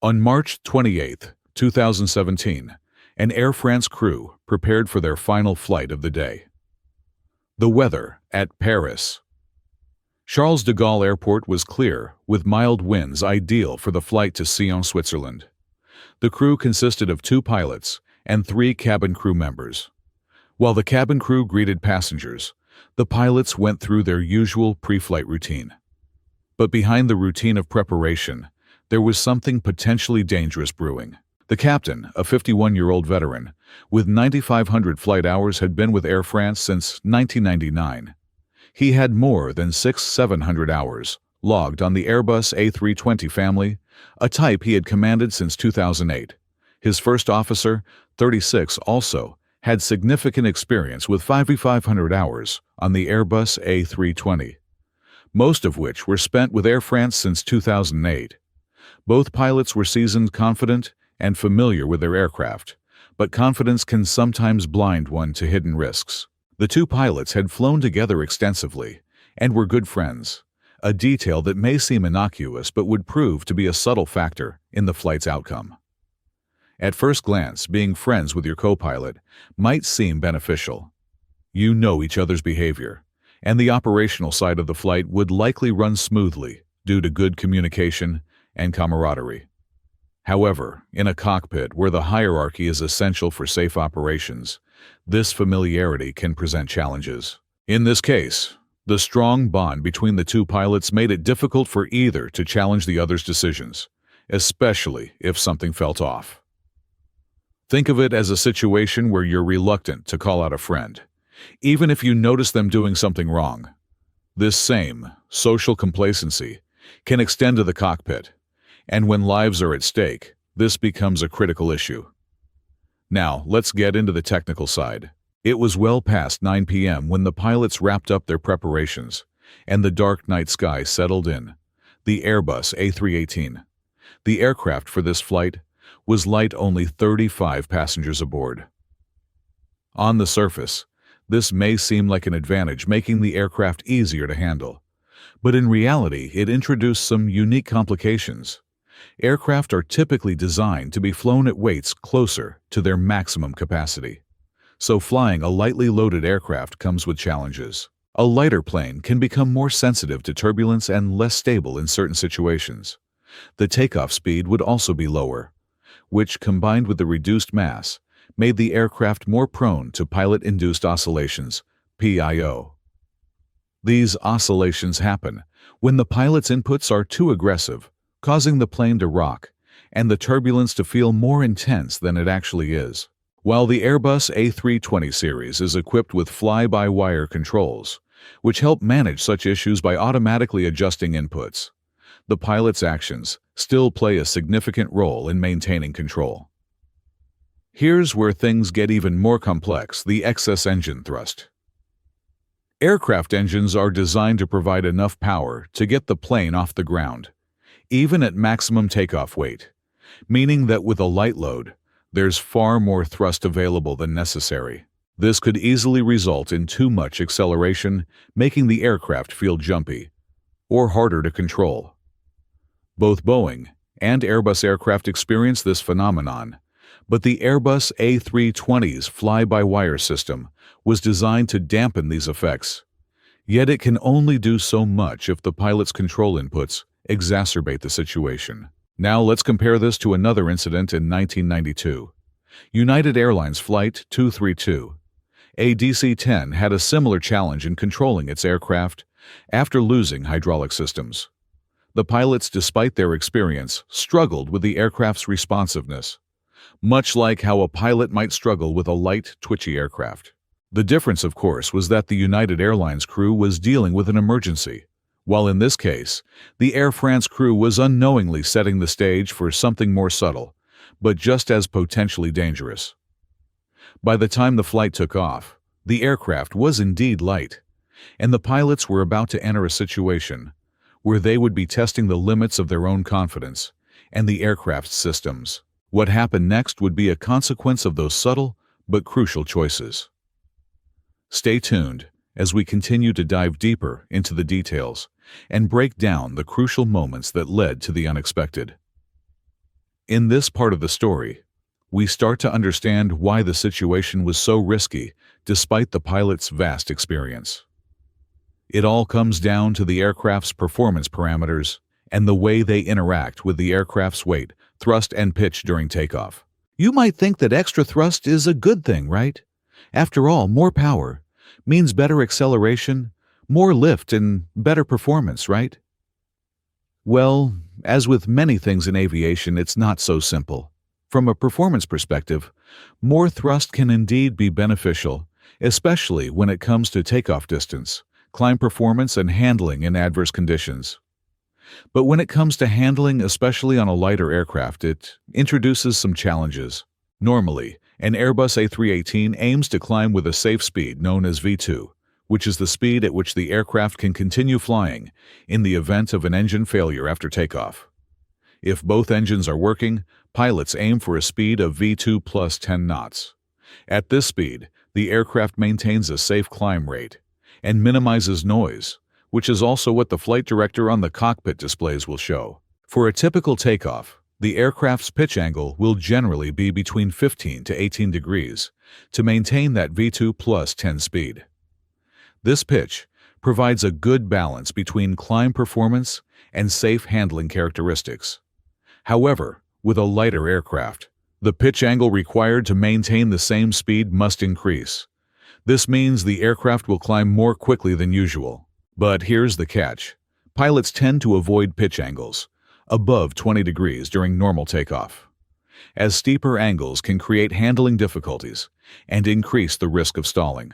On March 28, 2017, an Air France crew prepared for their final flight of the day. The weather at Paris. Charles de Gaulle Airport was clear, with mild winds ideal for the flight to Sion, Switzerland. The crew consisted of 2 pilots and 3 cabin crew members. While the cabin crew greeted passengers, the pilots went through their usual pre-flight routine. But behind the routine of preparation, there was something potentially dangerous brewing. The captain, a 51-year-old veteran, with 9,500 flight hours, had been with Air France since 1999. He had more than 600-700 hours logged on the Airbus A320 family, a type he had commanded since 2008. His first officer, 36, also had significant experience with 5,500 hours on the Airbus A320, most of which were spent with Air France since 2008. Both pilots were seasoned, confident, and familiar with their aircraft, but confidence can sometimes blind one to hidden risks. The 2 pilots had flown together extensively and were good friends, a detail that may seem innocuous but would prove to be a subtle factor in the flight's outcome. At first glance, being friends with your co-pilot might seem beneficial. You know each other's behavior, and the operational side of the flight would likely run smoothly due to good communication and camaraderie. However, in a cockpit where the hierarchy is essential for safe operations, this familiarity can present challenges. In this case, the strong bond between the 2 pilots made it difficult for either to challenge the other's decisions, especially if something felt off. Think of it as a situation where you're reluctant to call out a friend, even if you notice them doing something wrong. This same social complacency can extend to the cockpit, and when lives are at stake, this becomes a critical issue. Now, let's get into the technical side. It was well past 9 p.m. when the pilots wrapped up their preparations, and the dark night sky settled in. The Airbus A318, the aircraft for this flight, was light, only 35 passengers aboard. On the surface, this may seem like an advantage, making the aircraft easier to handle. But in reality, it introduced some unique complications. Aircraft are typically designed to be flown at weights closer to their maximum capacity. So flying a lightly loaded aircraft comes with challenges. A lighter plane can become more sensitive to turbulence and less stable in certain situations. The takeoff speed would also be lower, which, combined with the reduced mass, made the aircraft more prone to pilot-induced oscillations, PIO. These oscillations happen when the pilot's inputs are too aggressive, causing the plane to rock and the turbulence to feel more intense than it actually is. While the Airbus A320 series is equipped with fly-by-wire controls, which help manage such issues by automatically adjusting inputs, the pilot's actions still play a significant role in maintaining control. Here's where things get even more complex: the excess engine thrust. Aircraft engines are designed to provide enough power to get the plane off the ground, even at maximum takeoff weight, meaning that with a light load, there's far more thrust available than necessary. This could easily result in too much acceleration, making the aircraft feel jumpy or harder to control. Both Boeing and Airbus aircraft experience this phenomenon, but the Airbus A320's fly-by-wire system was designed to dampen these effects. Yet it can only do so much if the pilot's control inputs exacerbate the situation. Now let's compare this to another incident in 1992. United Airlines Flight 232. A DC-10 had a similar challenge in controlling its aircraft after losing hydraulic systems. The pilots, despite their experience, struggled with the aircraft's responsiveness, much like how a pilot might struggle with a light, twitchy aircraft. The difference, of course, was that the United Airlines crew was dealing with an emergency, while in this case, the Air France crew was unknowingly setting the stage for something more subtle, but just as potentially dangerous. By the time the flight took off, the aircraft was indeed light, and the pilots were about to enter a situation where they would be testing the limits of their own confidence and the aircraft's systems. What happened next would be a consequence of those subtle but crucial choices. Stay tuned as we continue to dive deeper into the details and break down the crucial moments that led to the unexpected. In this part of the story, we start to understand why the situation was so risky despite the pilot's vast experience. It all comes down to the aircraft's performance parameters and the way they interact with the aircraft's weight, thrust, and pitch during takeoff. You might think that extra thrust is a good thing, right? After all, more power means better acceleration, more lift, and better performance, right? Well, as with many things in aviation, it's not so simple. From a performance perspective, more thrust can indeed be beneficial, especially when it comes to takeoff distance, climb performance, and handling in adverse conditions. But when it comes to handling, especially on a lighter aircraft, it introduces some challenges. Normally, an Airbus A318 aims to climb with a safe speed known as V2, which is the speed at which the aircraft can continue flying in the event of an engine failure after takeoff. If both engines are working, pilots aim for a speed of V2 plus 10 knots. At this speed, the aircraft maintains a safe climb rate and minimizes noise, which is also what the flight director on the cockpit displays will show. For a typical takeoff, the aircraft's pitch angle will generally be between 15 to 18 degrees to maintain that V2 plus 10 speed. This pitch provides a good balance between climb performance and safe handling characteristics. However, with a lighter aircraft, the pitch angle required to maintain the same speed must increase. This means the aircraft will climb more quickly than usual. But here's the catch. Pilots tend to avoid pitch angles above 20 degrees during normal takeoff, as steeper angles can create handling difficulties and increase the risk of stalling.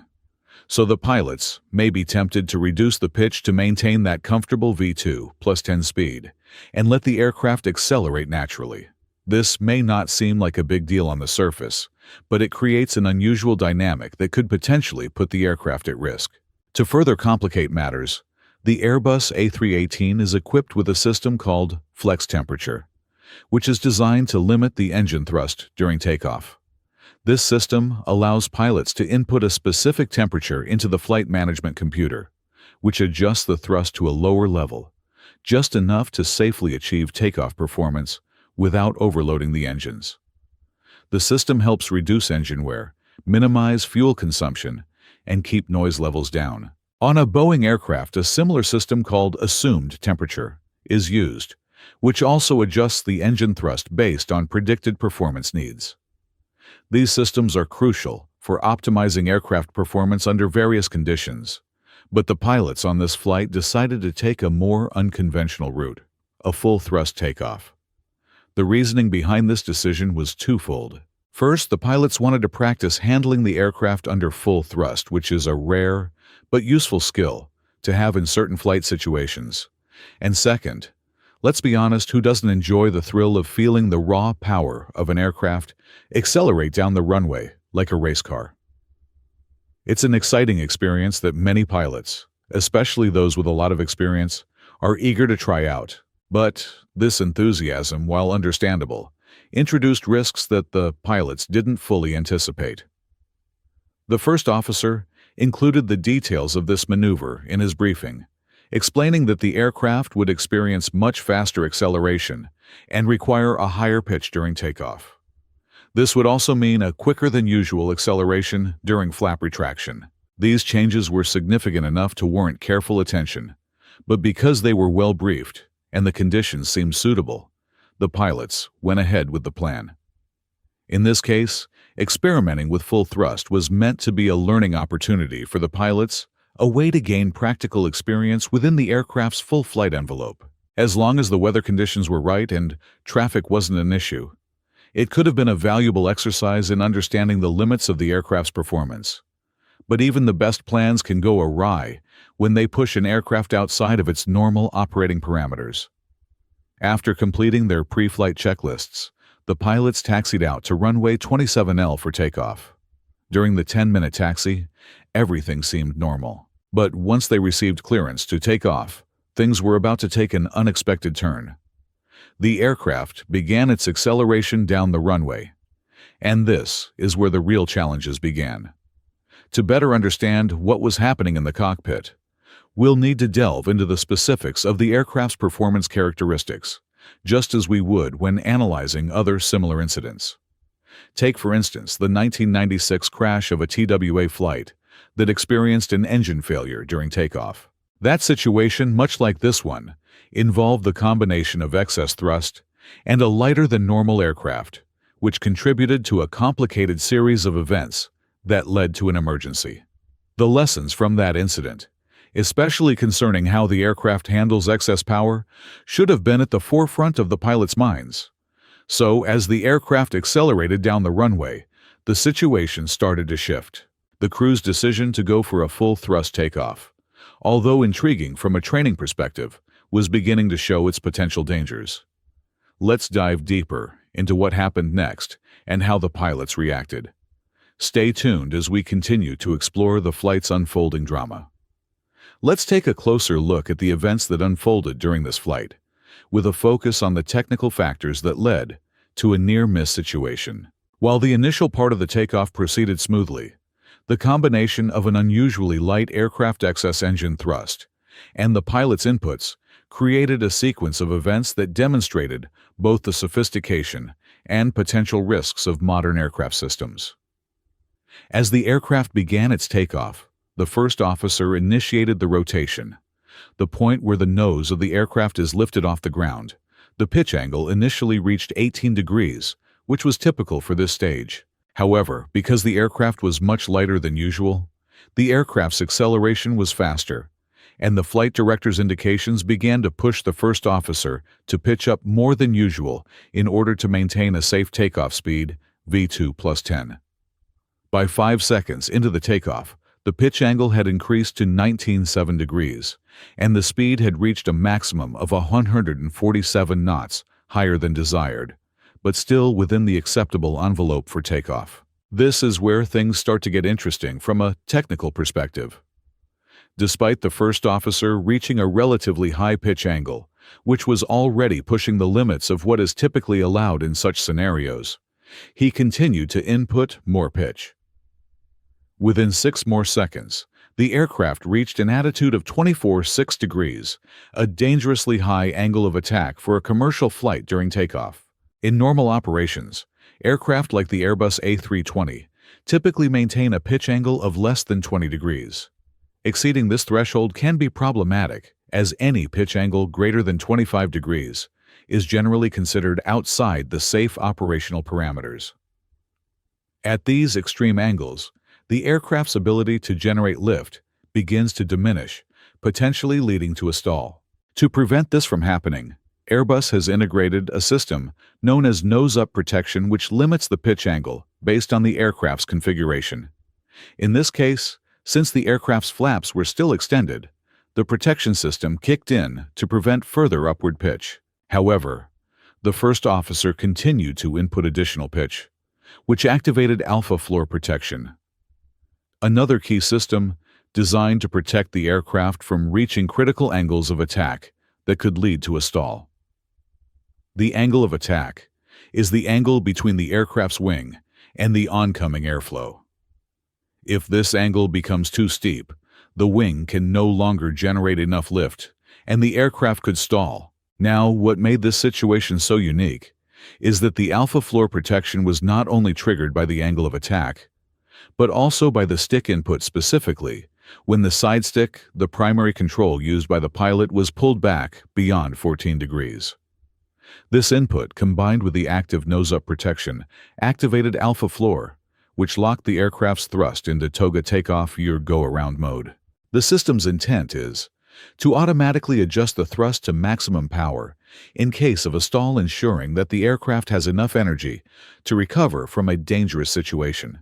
So the pilots may be tempted to reduce the pitch to maintain that comfortable V2 plus 10 speed and let the aircraft accelerate naturally. This may not seem like a big deal on the surface, but it creates an unusual dynamic that could potentially put the aircraft at risk. To further complicate matters, the Airbus A318 is equipped with a system called flex temperature, which is designed to limit the engine thrust during takeoff. This system allows pilots to input a specific temperature into the flight management computer, which adjusts the thrust to a lower level, just enough to safely achieve takeoff performance without overloading the engines. The system helps reduce engine wear, minimize fuel consumption, and keep noise levels down. On a Boeing aircraft, a similar system called assumed temperature is used, which also adjusts the engine thrust based on predicted performance needs. These systems are crucial for optimizing aircraft performance under various conditions, but the pilots on this flight decided to take a more unconventional route, a full-thrust takeoff. The reasoning behind this decision was twofold. First, the pilots wanted to practice handling the aircraft under full thrust, which is a rare but useful skill to have in certain flight situations. And second, let's be honest, who doesn't enjoy the thrill of feeling the raw power of an aircraft accelerate down the runway like a race car? It's an exciting experience that many pilots, especially those with a lot of experience, are eager to try out. But this enthusiasm, while understandable, introduced risks that the pilots didn't fully anticipate. The first officer included the details of this maneuver in his briefing, explaining that the aircraft would experience much faster acceleration and require a higher pitch during takeoff. This would also mean a quicker than usual acceleration during flap retraction. These changes were significant enough to warrant careful attention, but because they were well briefed and the conditions seemed suitable, the pilots went ahead with the plan. In this case, experimenting with full thrust was meant to be a learning opportunity for the pilots, a way to gain practical experience within the aircraft's full flight envelope. As long as the weather conditions were right and traffic wasn't an issue, it could have been a valuable exercise in understanding the limits of the aircraft's performance. But even the best plans can go awry when they push an aircraft outside of its normal operating parameters. After completing their pre-flight checklists, the pilots taxied out to runway 27L for takeoff. During the 10-minute taxi, everything seemed normal. But once they received clearance to take off, things were about to take an unexpected turn. The aircraft began its acceleration down the runway, and this is where the real challenges began. To better understand what was happening in the cockpit, we'll need to delve into the specifics of the aircraft's performance characteristics, just as we would when analyzing other similar incidents. Take, for instance, the 1996 crash of a TWA flight that experienced an engine failure during takeoff. That situation, much like this one, involved the combination of excess thrust and a lighter-than-normal aircraft, which contributed to a complicated series of events that led to an emergency. The lessons from that incident, especially concerning how the aircraft handles excess power, should have been at the forefront of the pilots' minds. So, as the aircraft accelerated down the runway, the situation started to shift. The crew's decision to go for a full-thrust takeoff, although intriguing from a training perspective, was beginning to show its potential dangers. Let's dive deeper into what happened next and how the pilots reacted. Stay tuned as we continue to explore the flight's unfolding drama. Let's take a closer look at the events that unfolded during this flight, with a focus on the technical factors that led to a near-miss situation. While the initial part of the takeoff proceeded smoothly, the combination of an unusually light aircraft excess engine thrust and the pilot's inputs created a sequence of events that demonstrated both the sophistication and potential risks of modern aircraft systems. As the aircraft began its takeoff, the first officer initiated the rotation, the point where the nose of the aircraft is lifted off the ground. The pitch angle initially reached 18 degrees, which was typical for this stage. However, because the aircraft was much lighter than usual, the aircraft's acceleration was faster, and the flight director's indications began to push the first officer to pitch up more than usual in order to maintain a safe takeoff speed, V2 plus 10. By 5 seconds into the takeoff, the pitch angle had increased to 19.7 degrees, and the speed had reached a maximum of 147 knots, higher than desired, but still within the acceptable envelope for takeoff. This is where things start to get interesting from a technical perspective. Despite the first officer reaching a relatively high pitch angle, which was already pushing the limits of what is typically allowed in such scenarios, he continued to input more pitch. Within 6 more seconds, the aircraft reached an attitude of 24.6 degrees, a dangerously high angle of attack for a commercial flight during takeoff. In normal operations, aircraft like the Airbus A320 typically maintain a pitch angle of less than 20 degrees. Exceeding this threshold can be problematic, as any pitch angle greater than 25 degrees is generally considered outside the safe operational parameters. At these extreme angles, the aircraft's ability to generate lift begins to diminish, potentially leading to a stall. To prevent this from happening, Airbus has integrated a system known as nose-up protection, which limits the pitch angle based on the aircraft's configuration. In this case, since the aircraft's flaps were still extended, the protection system kicked in to prevent further upward pitch. However, the first officer continued to input additional pitch, which activated alpha floor protection, another key system designed to protect the aircraft from reaching critical angles of attack that could lead to a stall. The angle of attack is the angle between the aircraft's wing and the oncoming airflow. If this angle becomes too steep, the wing can no longer generate enough lift, and the aircraft could stall. Now, what made this situation so unique is that the alpha floor protection was not only triggered by the angle of attack, but also by the stick input, specifically when the side stick, the primary control used by the pilot, was pulled back beyond 14 degrees. This input, combined with the active nose-up protection, activated alpha floor, which locked the aircraft's thrust into toga takeoff or go-around mode. The system's intent is to automatically adjust the thrust to maximum power in case of a stall, ensuring that the aircraft has enough energy to recover from a dangerous situation.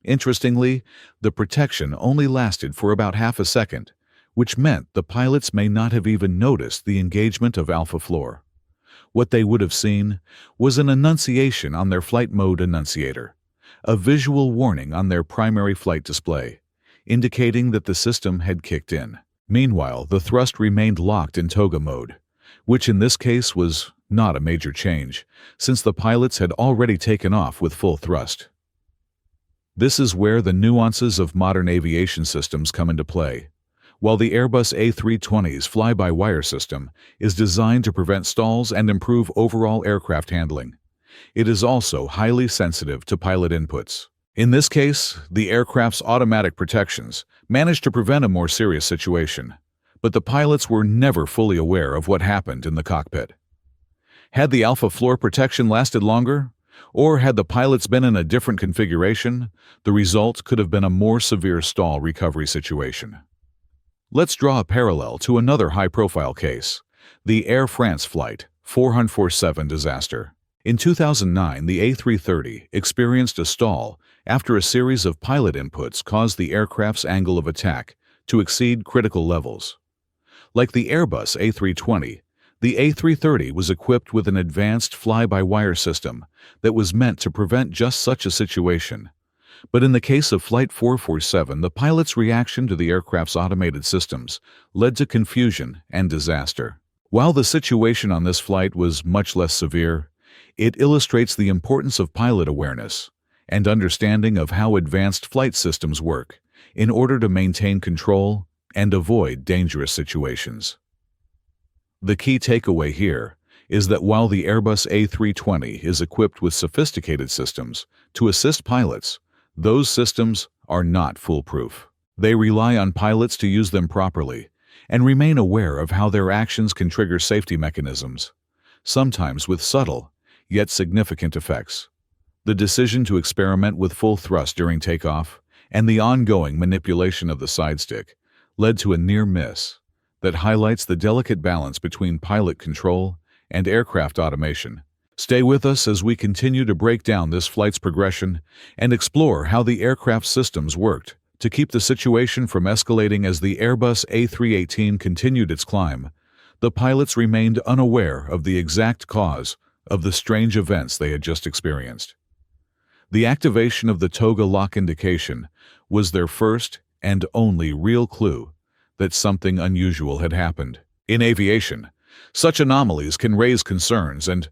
Interestingly, the protection only lasted for about half a second, which meant the pilots may not have even noticed the engagement of alpha floor. What they would have seen was an annunciation on their flight mode annunciator, a visual warning on their primary flight display, indicating that the system had kicked in. Meanwhile, the thrust remained locked in toga mode, which in this case was not a major change, since the pilots had already taken off with full thrust. This is where the nuances of modern aviation systems come into play. while the Airbus A320's fly-by-wire system is designed to prevent stalls and improve overall aircraft handling. It is also highly sensitive to pilot inputs. In this case, the aircraft's automatic protections managed to prevent a more serious situation, but the pilots were never fully aware of what happened in the cockpit. Had the alpha floor protection lasted longer, or had the pilots been in a different configuration, the result could have been a more severe stall recovery situation. Let's draw a parallel to another high-profile case, the Air France Flight 447 disaster. In 2009, the A330 experienced a stall after a series of pilot inputs caused the aircraft's angle of attack to exceed critical levels. Like the Airbus A320, the A330 was equipped with an advanced fly-by-wire system that was meant to prevent just such a situation. But in the case of Flight 447, the pilot's reaction to the aircraft's automated systems led to confusion and disaster. While the situation on this flight was much less severe, it illustrates the importance of pilot awareness and understanding of how advanced flight systems work in order to maintain control and avoid dangerous situations. The key takeaway here is that while the Airbus A320 is equipped with sophisticated systems to assist pilots, those systems are not foolproof. They rely on pilots to use them properly and remain aware of how their actions can trigger safety mechanisms, sometimes with subtle, yet significant effects. The decision to experiment with full thrust during takeoff and the ongoing manipulation of the side stick led to a near miss that highlights the delicate balance between pilot control and aircraft automation. Stay with us as we continue to break down this flight's progression and explore how the aircraft systems worked to keep the situation from escalating. As the Airbus A318 continued its climb, the pilots remained unaware of the exact cause of the strange events they had just experienced. The activation of the toga lock indication was their first and only real clue that something unusual had happened. In aviation, such anomalies can raise concerns, and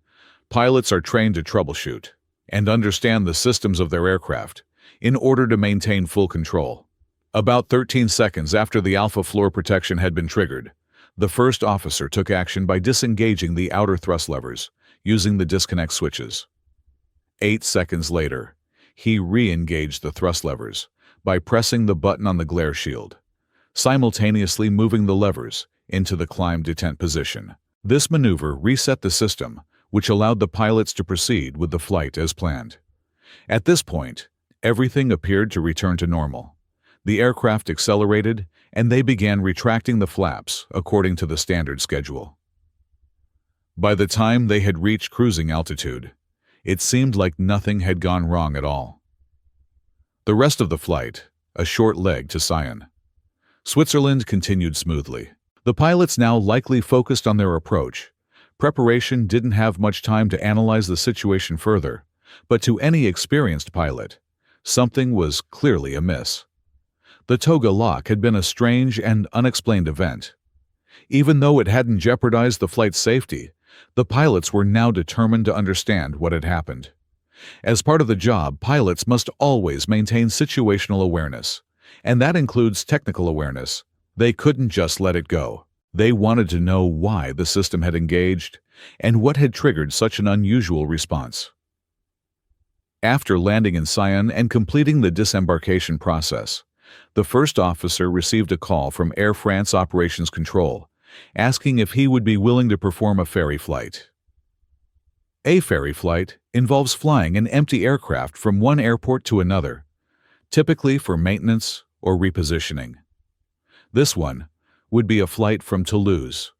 pilots are trained to troubleshoot and understand the systems of their aircraft in order to maintain full control. About 13 seconds after the alpha floor protection had been triggered, the first officer took action by disengaging the outer thrust levers using the disconnect switches. 8 seconds later, he re-engaged the thrust levers by pressing the button on the glare shield, simultaneously moving the levers into the climb detent position. This maneuver reset the system, which allowed the pilots to proceed with the flight as planned. At this point, everything appeared to return to normal. The aircraft accelerated, and they began retracting the flaps according to the standard schedule. By the time they had reached cruising altitude, it seemed like nothing had gone wrong at all. The rest of the flight, a short leg to Sion, Switzerland, continued smoothly. The pilots now likely focused on their approach. Preparation didn't have much time to analyze the situation further, but to any experienced pilot, something was clearly amiss. The toga lock had been a strange and unexplained event. Even though it hadn't jeopardized the flight's safety, the pilots were now determined to understand what had happened. As part of the job, pilots must always maintain situational awareness, and that includes technical awareness. They couldn't just let it go. They wanted to know why the system had engaged and what had triggered such an unusual response. After landing in Sion and completing the disembarkation process, the first officer received a call from Air France Operations Control, asking if he would be willing to perform a ferry flight. A ferry flight involves flying an empty aircraft from one airport to another, typically for maintenance or repositioning. This one would be a flight from Toulouse,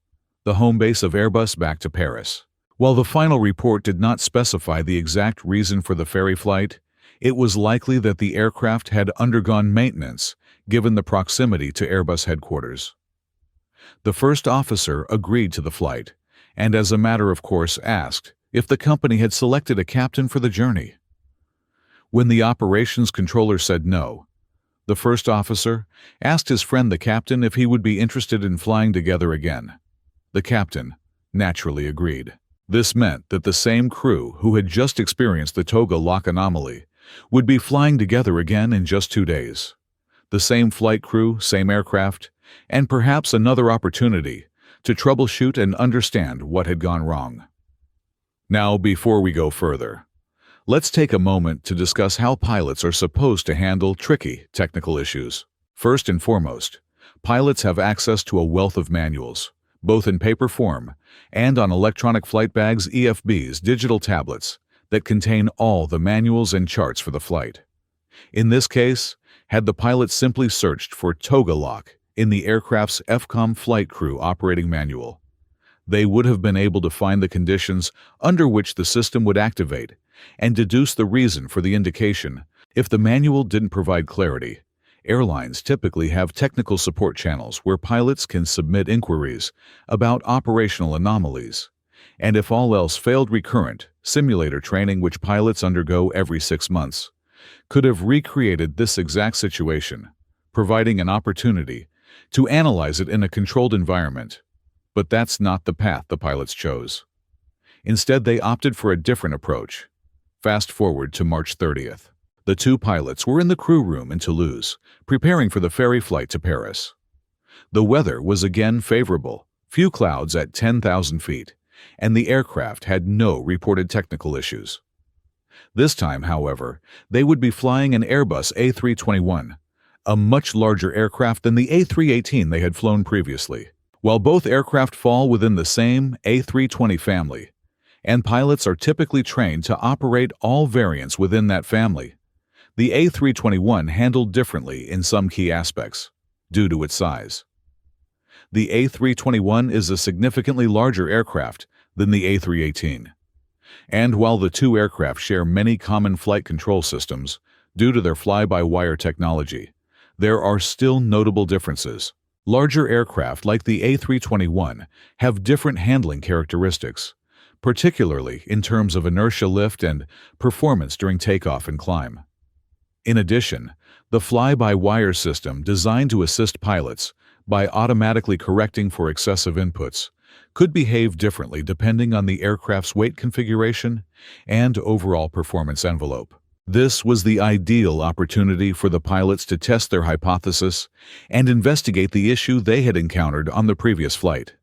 the home base of Airbus, back to Paris. While the final report did not specify the exact reason for the ferry flight, it was likely that the aircraft had undergone maintenance given the proximity to Airbus headquarters. The first officer agreed to the flight, and as a matter of course asked if the company had selected a captain for the journey. When the operations controller said no, the first officer asked his friend the captain if he would be interested in flying together again. The captain naturally agreed. This meant that the same crew who had just experienced the toga lock anomaly would be flying together again in just 2 days. The same flight crew, same aircraft, and perhaps another opportunity to troubleshoot and understand what had gone wrong. Now, before we go further, let's take a moment to discuss how pilots are supposed to handle tricky technical issues. First and foremost, pilots have access to a wealth of manuals, both in paper form and on electronic flight bags (EFBs) digital tablets that contain all the manuals and charts for the flight. In this case, had the pilot simply searched for toga lock in the aircraft's FCOM flight crew operating manual, they would have been able to find the conditions under which the system would activate and deduce the reason for the indication. If the manual didn't provide clarity, airlines typically have technical support channels where pilots can submit inquiries about operational anomalies, and if all else failed, recurrent simulator training, which pilots undergo every 6 months, could have recreated this exact situation, providing an opportunity to analyze it in a controlled environment. But that's not the path the pilots chose. Instead, they opted for a different approach. Fast forward to March 30th. The two pilots were in the crew room in Toulouse, preparing for the ferry flight to Paris. The weather was again favorable, few clouds at 10,000 feet, and the aircraft had no reported technical issues. This time, however, they would be flying an Airbus A321, a much larger aircraft than the A318 they had flown previously. While both aircraft fall within the same A320 family, and pilots are typically trained to operate all variants within that family, the A321 handled differently in some key aspects, due to its size. The A321 is a significantly larger aircraft than the A318. And while the two aircraft share many common flight control systems due to their fly-by-wire technology, there are still notable differences. Larger aircraft like the A321 have different handling characteristics, particularly in terms of inertia, lift, and performance during takeoff and climb. In addition, the fly-by-wire system designed to assist pilots by automatically correcting for excessive inputs could behave differently depending on the aircraft's weight configuration and overall performance envelope. This was the ideal opportunity for the pilots to test their hypothesis and investigate the issue they had encountered on the previous flight.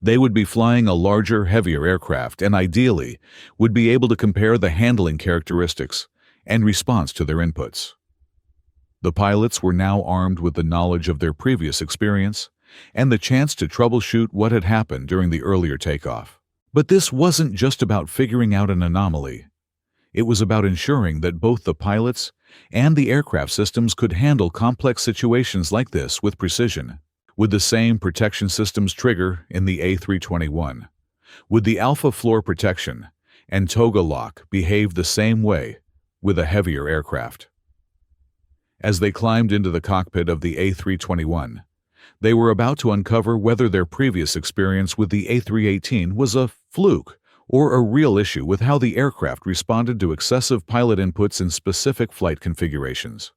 They would be flying a larger, heavier aircraft and ideally would be able to compare the handling characteristics and response to their inputs. The pilots were now armed with the knowledge of their previous experience and the chance to troubleshoot what had happened during the earlier takeoff. But this wasn't just about figuring out an anomaly. It was about ensuring that both the pilots and the aircraft systems could handle complex situations like this with precision. Would the same protection systems trigger in the A321? Would the alpha floor protection and toga lock behave the same way with a heavier aircraft? As they climbed into the cockpit of the A321, they were about to uncover whether their previous experience with the A318 was a fluke or a real issue with how the aircraft responded to excessive pilot inputs in specific flight configurations.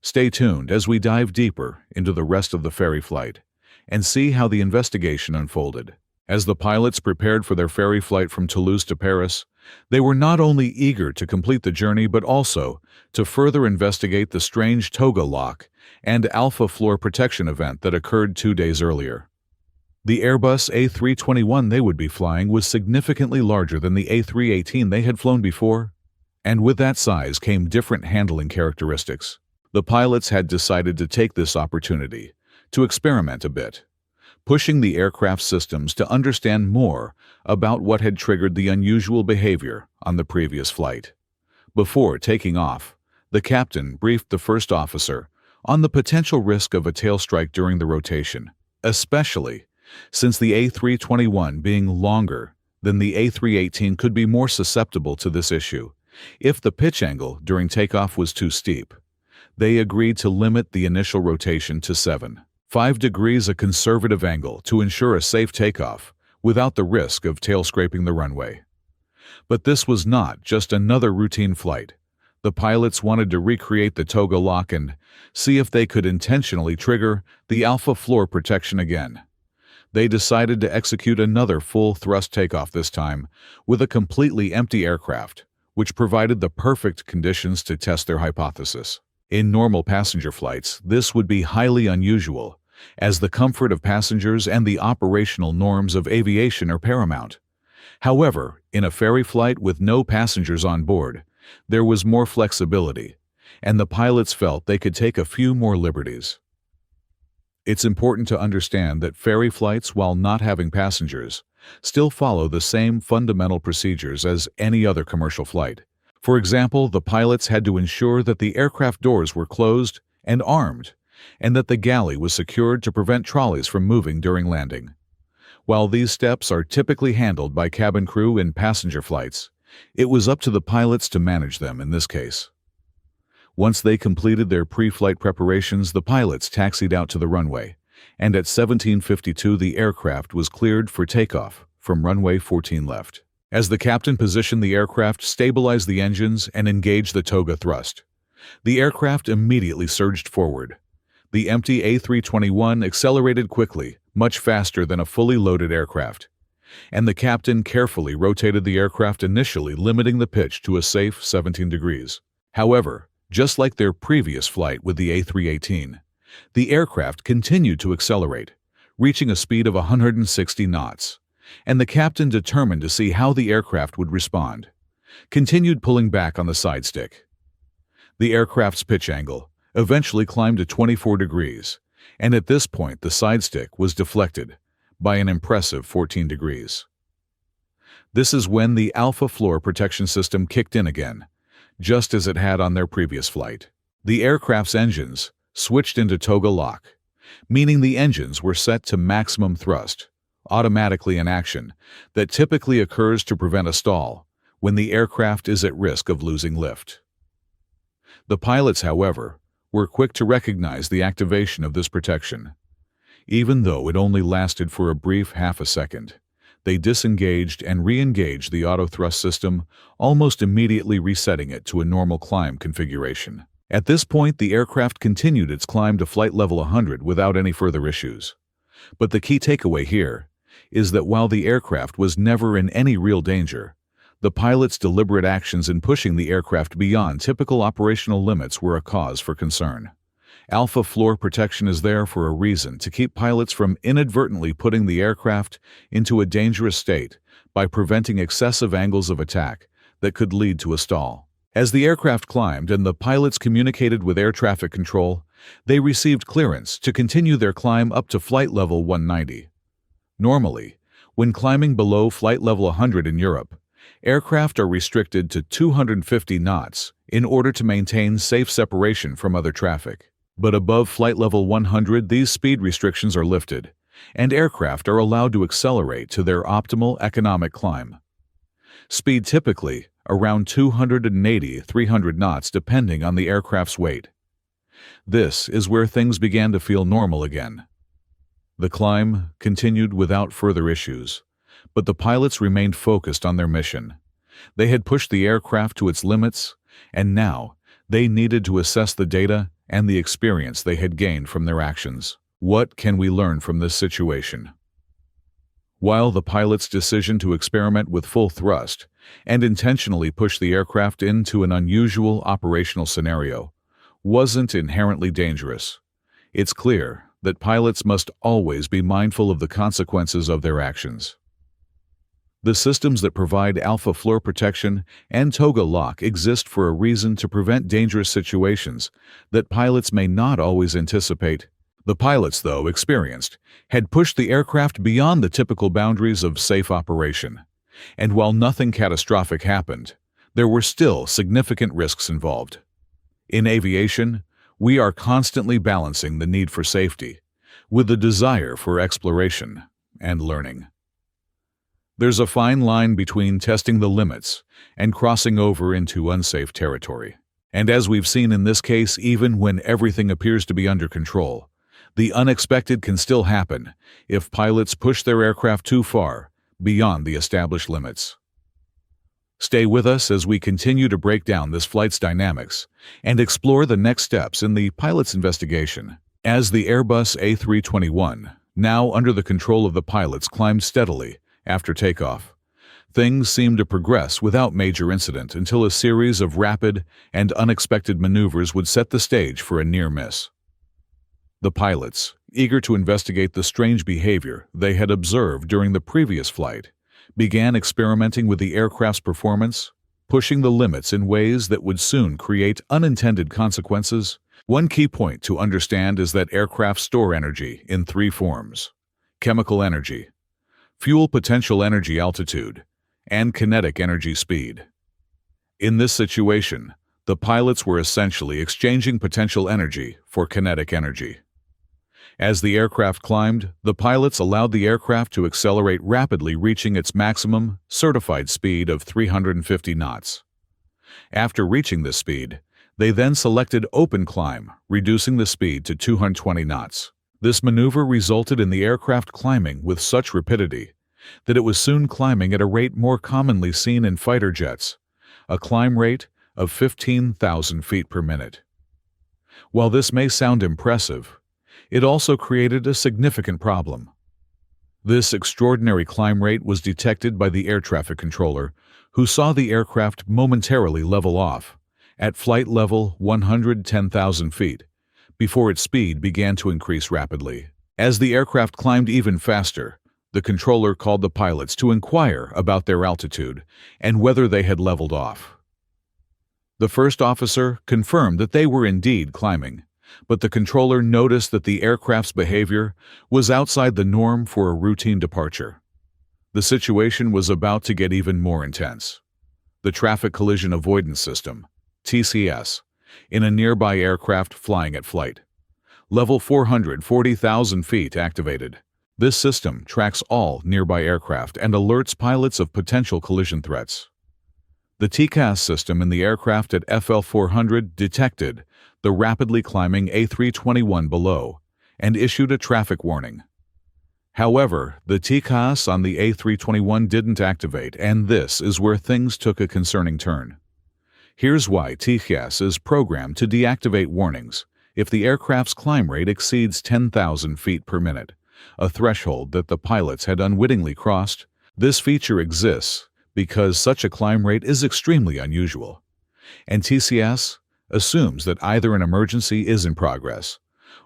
Stay tuned as we dive deeper into the rest of the ferry flight and see how the investigation unfolded. As the pilots prepared for their ferry flight from Toulouse to Paris, they were not only eager to complete the journey but also to further investigate the strange toga lock and alpha floor protection event that occurred 2 days earlier. The Airbus A321 they would be flying was significantly larger than the A318 they had flown before, and with that size came different handling characteristics. The pilots had decided to take this opportunity to experiment a bit, pushing the aircraft systems to understand more about what had triggered the unusual behavior on the previous flight. Before taking off, the captain briefed the first officer on the potential risk of a tail strike during the rotation, especially since the A321 being longer than the A318 could be more susceptible to this issue if the pitch angle during takeoff was too steep. They agreed to limit the initial rotation to 7.5 degrees, a conservative angle, to ensure a safe takeoff without the risk of tail scraping the runway. But this was not just another routine flight. The pilots wanted to recreate the toga lock and see if they could intentionally trigger the alpha floor protection again. They decided to execute another full thrust takeoff, this time with a completely empty aircraft, which provided the perfect conditions to test their hypothesis. In normal passenger flights, this would be highly unusual, as the comfort of passengers and the operational norms of aviation are paramount. However, in a ferry flight with no passengers on board, there was more flexibility, and the pilots felt they could take a few more liberties. It's important to understand that ferry flights, while not having passengers, still follow the same fundamental procedures as any other commercial flight. For example, the pilots had to ensure that the aircraft doors were closed and armed, and that the galley was secured to prevent trolleys from moving during landing. While these steps are typically handled by cabin crew in passenger flights, it was up to the pilots to manage them in this case. Once they completed their pre-flight preparations, the pilots taxied out to the runway, and at 17:52 the aircraft was cleared for takeoff from runway 14 left. As the captain positioned the aircraft, stabilized the engines, and engaged the toga thrust, the aircraft immediately surged forward. The empty A321 accelerated quickly, much faster than a fully loaded aircraft, and the captain carefully rotated the aircraft, initially limiting the pitch to a safe 17 degrees. However, just like their previous flight with the A318, the aircraft continued to accelerate, reaching a speed of 160 knots, and the captain, determined to see how the aircraft would respond, continued pulling back on the side stick. The aircraft's pitch angle eventually climbed to 24 degrees, and at this point the side stick was deflected by an impressive 14 degrees. This is when the Alpha floor protection system kicked in again, just as it had on their previous flight. The aircraft's engines switched into toga lock, meaning the engines were set to maximum thrust, automatically in action, that typically occurs to prevent a stall when the aircraft is at risk of losing lift. The pilots, however, were quick to recognize the activation of this protection. Even though it only lasted for a brief half a second, they disengaged and re-engaged the auto-thrust system, almost immediately resetting it to a normal climb configuration. At this point, the aircraft continued its climb to flight level 100 without any further issues. But the key takeaway here is that while the aircraft was never in any real danger, the pilots' deliberate actions in pushing the aircraft beyond typical operational limits were a cause for concern. Alpha floor protection is there for a reason, to keep pilots from inadvertently putting the aircraft into a dangerous state by preventing excessive angles of attack that could lead to a stall. As the aircraft climbed and the pilots communicated with air traffic control, they received clearance to continue their climb up to flight level 190. Normally, when climbing below flight level 100 in Europe, aircraft are restricted to 250 knots in order to maintain safe separation from other traffic. But above flight level 100, these speed restrictions are lifted, and aircraft are allowed to accelerate to their optimal economic climb. Speed typically around 280-300 knots depending on the aircraft's weight. This is where things began to feel normal again. The climb continued without further issues, but the pilots remained focused on their mission. They had pushed the aircraft to its limits, and now they needed to assess the data and the experience they had gained from their actions. What can we learn from this situation? While the pilot's decision to experiment with full thrust and intentionally push the aircraft into an unusual operational scenario wasn't inherently dangerous, it's clear that pilots must always be mindful of the consequences of their actions. The systems that provide Alpha floor protection and toga lock exist for a reason, to prevent dangerous situations that pilots may not always anticipate. The pilots, though experienced, had pushed the aircraft beyond the typical boundaries of safe operation, and while nothing catastrophic happened, there were still significant risks involved. In aviation, we are constantly balancing the need for safety with the desire for exploration and learning. There's a fine line between testing the limits and crossing over into unsafe territory. And as we've seen in this case, even when everything appears to be under control, the unexpected can still happen if pilots push their aircraft too far beyond the established limits. Stay with us as we continue to break down this flight's dynamics and explore the next steps in the pilot's investigation. As the Airbus A321, now under the control of the pilots, climbed steadily after takeoff, things seemed to progress without major incident until a series of rapid and unexpected maneuvers would set the stage for a near miss. The pilots, eager to investigate the strange behavior they had observed during the previous flight, began experimenting with the aircraft's performance, pushing the limits in ways that would soon create unintended consequences. One key point to understand is that aircraft store energy in three forms: chemical energy, fuel potential energy altitude, and kinetic energy speed. In this situation, the pilots were essentially exchanging potential energy for kinetic energy. As the aircraft climbed, the pilots allowed the aircraft to accelerate rapidly, reaching its maximum certified speed of 350 knots. After reaching this speed, they then selected open climb, reducing the speed to 220 knots. This maneuver resulted in the aircraft climbing with such rapidity that it was soon climbing at a rate more commonly seen in fighter jets, a climb rate of 15,000 feet per minute. While this may sound impressive, it also created a significant problem. This extraordinary climb rate was detected by the air traffic controller, who saw the aircraft momentarily level off at flight level 110,000 feet before its speed began to increase rapidly. As the aircraft climbed even faster, the controller called the pilots to inquire about their altitude and whether they had leveled off. The first officer confirmed that they were indeed climbing, but the controller noticed that the aircraft's behavior was outside the norm for a routine departure. The situation was about to get even more intense. The Traffic Collision Avoidance System, TCS, in a nearby aircraft flying at flight level 440,000 feet activated. This system tracks all nearby aircraft and alerts pilots of potential collision threats. The TCAS system in the aircraft at FL 400 detected the rapidly climbing A321 below and issued a traffic warning. However, the TCAS on the A321 didn't activate, and this is where things took a concerning turn. Here's why: TCAS is programmed to deactivate warnings if the aircraft's climb rate exceeds 10,000 feet per minute, a threshold that the pilots had unwittingly crossed. This feature exists because such a climb rate is extremely unusual, and TCS assumes that either an emergency is in progress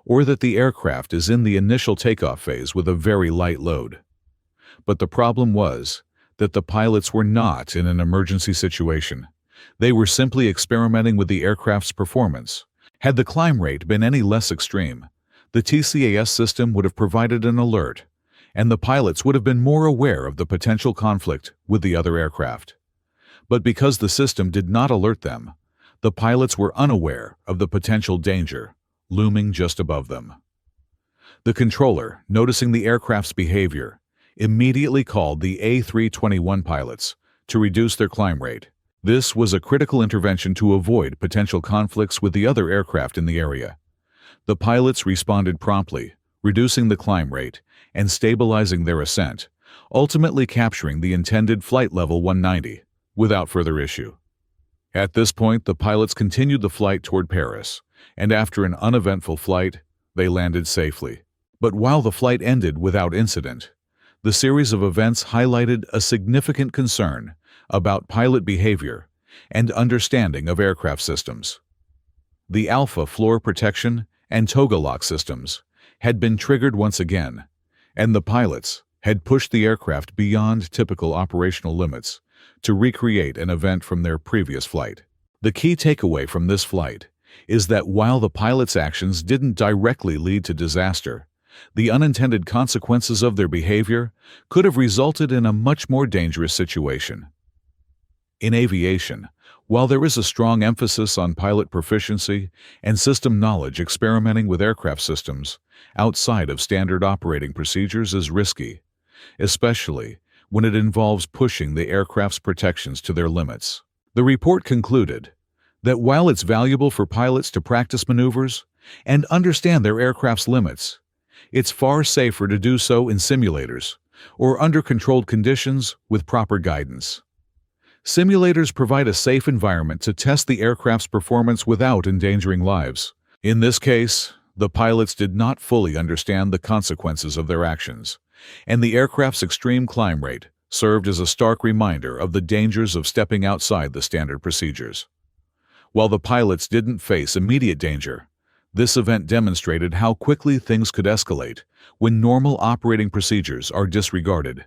or that the aircraft is in the initial takeoff phase with a very light load. But the problem was that the pilots were not in an emergency situation. They were simply experimenting with the aircraft's performance. Had the climb rate been any less extreme, the TCAS system would have provided an alert, and the pilots would have been more aware of the potential conflict with the other aircraft. But because the system did not alert them, the pilots were unaware of the potential danger looming just above them. The controller, noticing the aircraft's behavior, immediately called the A321 pilots to reduce their climb rate. This was a critical intervention to avoid potential conflicts with the other aircraft in the area. The pilots responded promptly, reducing the climb rate and stabilizing their ascent, ultimately capturing the intended flight level 190 without further issue. At this point, the pilots continued the flight toward Paris, and after an uneventful flight, they landed safely. But while the flight ended without incident, the series of events highlighted a significant concern about pilot behavior and understanding of aircraft systems. The Alpha floor protection and toga lock systems had been triggered once again, and the pilots had pushed the aircraft beyond typical operational limits to recreate an event from their previous flight. The key takeaway from this flight is that while the pilots' actions didn't directly lead to disaster, the unintended consequences of their behavior could have resulted in a much more dangerous situation. In aviation, while there is a strong emphasis on pilot proficiency and system knowledge, experimenting with aircraft systems outside of standard operating procedures is risky, especially when it involves pushing the aircraft's protections to their limits. The report concluded that while it's valuable for pilots to practice maneuvers and understand their aircraft's limits, it's far safer to do so in simulators or under controlled conditions with proper guidance. Simulators provide a safe environment to test the aircraft's performance without endangering lives. In this case, the pilots did not fully understand the consequences of their actions, and the aircraft's extreme climb rate served as a stark reminder of the dangers of stepping outside the standard procedures. While the pilots didn't face immediate danger, This event demonstrated how quickly things could escalate when normal operating procedures are disregarded.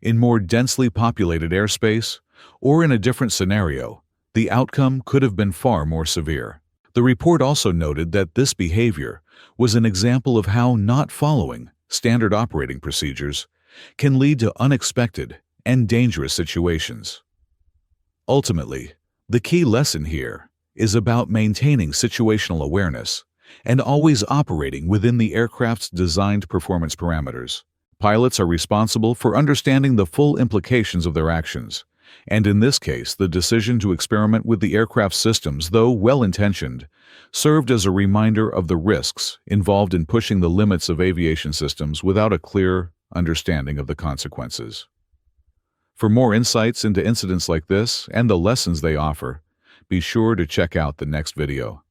In more densely populated airspace, or in a different scenario, the outcome could have been far more severe. The report also noted that this behavior was an example of how not following standard operating procedures can lead to unexpected and dangerous situations. Ultimately, the key lesson here is about maintaining situational awareness and always operating within the aircraft's designed performance parameters. Pilots are responsible for understanding the full implications of their actions, and in this case, the decision to experiment with the aircraft systems, though well-intentioned, served as a reminder of the risks involved in pushing the limits of aviation systems without a clear understanding of the consequences. For more insights into incidents like this and the lessons they offer, be sure to check out the next video.